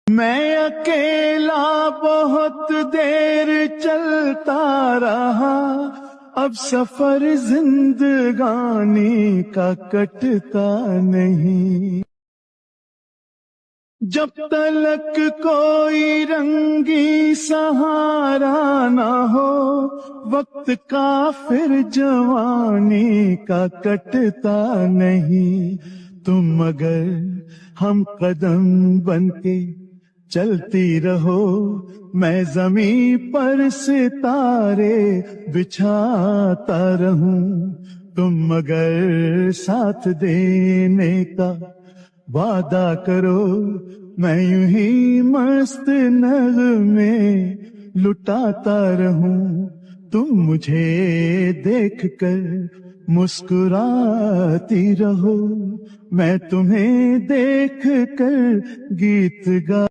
میں اکیلا بہت دیر چلتا رہا، اب سفر زندگانی کا کٹتا نہیں۔ جب تلک کوئی رنگی سہارا نہ ہو، وقت کا پھر جوانی کا کٹتا نہیں۔ تم اگر ہم قدم بن کے چلتی رہو، میں زمین پر ستارے بچھاتا رہوں۔ تم اگر ساتھ دینے کا وعدہ کرو، میں یوں ہی مست نغمے لٹاتا رہوں۔ تم مجھے دیکھ کر مسکراتی رہو، میں تمہیں دیکھ کر گیت گا